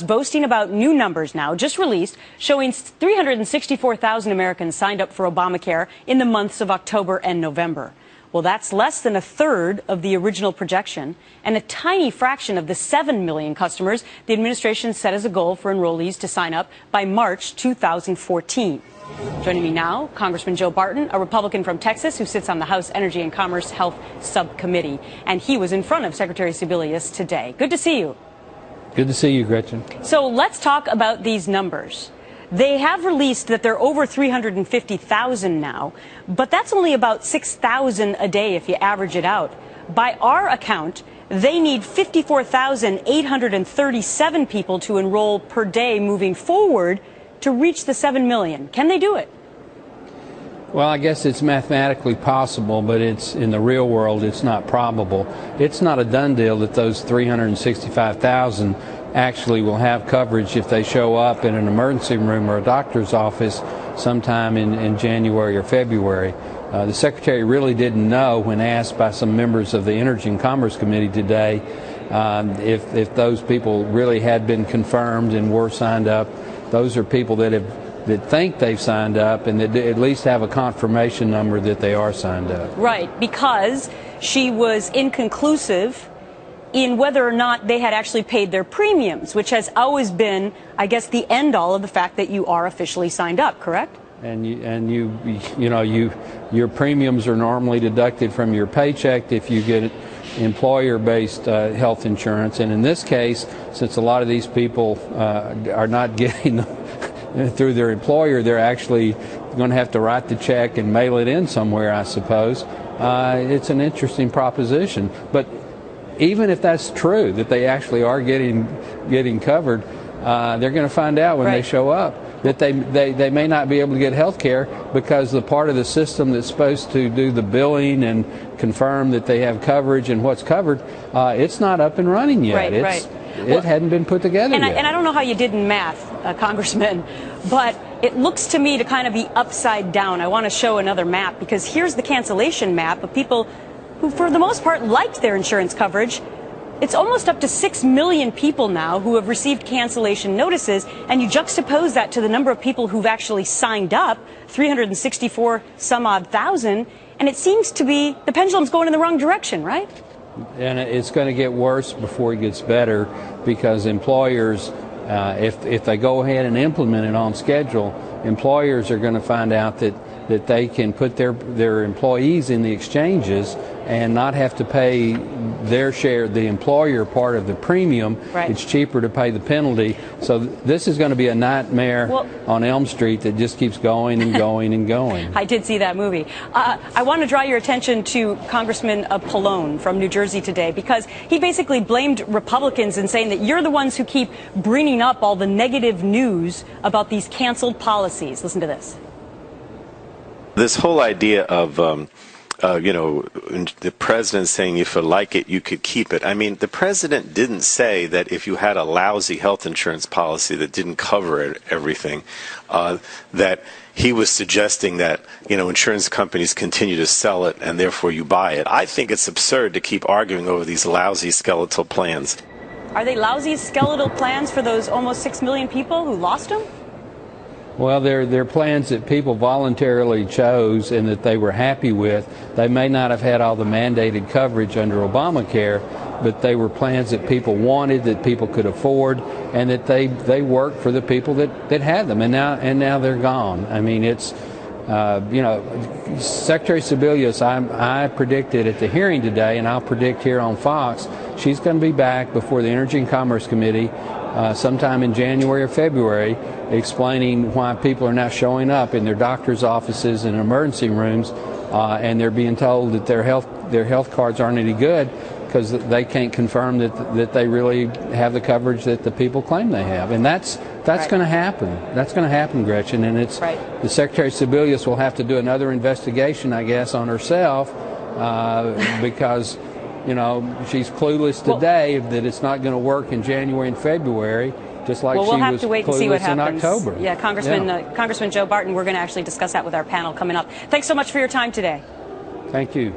Boasting about new numbers now, just released, showing 364,000 Americans signed up for Obamacare in the months of October and November. Well, that's less than a third of the original projection and a tiny fraction of the 7 million customers the administration set as a goal for enrollees to sign up by March 2014. Joining me now, Congressman Joe Barton, a Republican from Texas who sits on the House Energy and Commerce Health Subcommittee. And he was in front of Secretary Sebelius today. Good to see you. Good to see you, Gretchen. So let's talk about these numbers. They have released that they're over 350,000 now, but that's only about 6,000 a day if you average it out. By our account, they need 54,837 people to enroll per day moving forward to reach the 7 million. Can they do it? Well, I guess it's mathematically possible, but it's in the real world, it's not probable. It's not a done deal that those 365,000 actually will have coverage if they show up in an emergency room or a doctor's office sometime in January or February. The Secretary really didn't know when asked by some members of the Energy and Commerce Committee today if those people really had been confirmed and were signed up. Those are people that think they've signed up and that at least have a confirmation number that they are signed up. Right, because she was inconclusive in whether or not they had actually paid their premiums, which has always been, I guess, the end all of the fact that you are officially signed up, correct? And your premiums are normally deducted from your paycheck if you get employer-based health insurance. And in this case, since a lot of these people are not getting through their employer, they're actually going to have to write the check and mail it in somewhere, I suppose. It's an interesting proposition. But even if that's true, that they actually are getting covered, they're going to find out when they show up that they may not be able to get health care because the part of the system that's supposed to do the billing and confirm that they have coverage and what's covered, it's not up and running yet. It hadn't been put together yet. And I don't know how you did in math, Congressman, but it looks to me to kind of be upside down. I want to show another map because here's the cancellation map of people who, for the most part, liked their insurance coverage. It's almost up to 6 million people now who have received cancellation notices, and you juxtapose that to the number of people who've actually signed up, 364 some odd thousand, and it seems to be the pendulum's going in the wrong direction, right? And it's going to get worse before it gets better because employers, if they go ahead and implement it on schedule, employers are going to find out that they can put their employees in the exchanges and not have to pay their share, the employer part of the premium. Right. It's cheaper to pay the penalty. So this is going to be a nightmare on Elm Street that just keeps going and going and going. I did see that movie. I want to draw your attention to Congressman Pallone from New Jersey today because he basically blamed Republicans in saying that you're the ones who keep bringing up all the negative news about these canceled policies. Listen to this. This whole idea of, the president saying if you like it, you could keep it. I mean, the president didn't say that if you had a lousy health insurance policy that didn't cover everything, that he was suggesting that, insurance companies continue to sell it and therefore you buy it. I think it's absurd to keep arguing over these lousy skeletal plans. Are they lousy skeletal plans for those almost 6 million people who lost them? Well, they're plans that people voluntarily chose and that they were happy with. They may not have had all the mandated coverage under Obamacare, but they were plans that people wanted, that people could afford, and that they worked for the people that had them. And now they're gone. I mean, it's Secretary Sebelius, I predicted at the hearing today, and I'll predict here on Fox, she's going to be back before the Energy and Commerce Committee sometime in January or February, explaining why people are not showing up in their doctor's offices and emergency rooms, and they're being told that their health cards aren't any good because they can't confirm that they really have the coverage that the people claim they have. And that's going to happen. That's going to happen, Gretchen. And it's the Secretary Sebelius will have to do another investigation, I guess, on herself because she's clueless today that it's not going to work in January and February, just like we'll have to wait and see what in happens. October. Yeah, Congressman Joe Barton, we're going to actually discuss that with our panel coming up. Thanks so much for your time today. Thank you.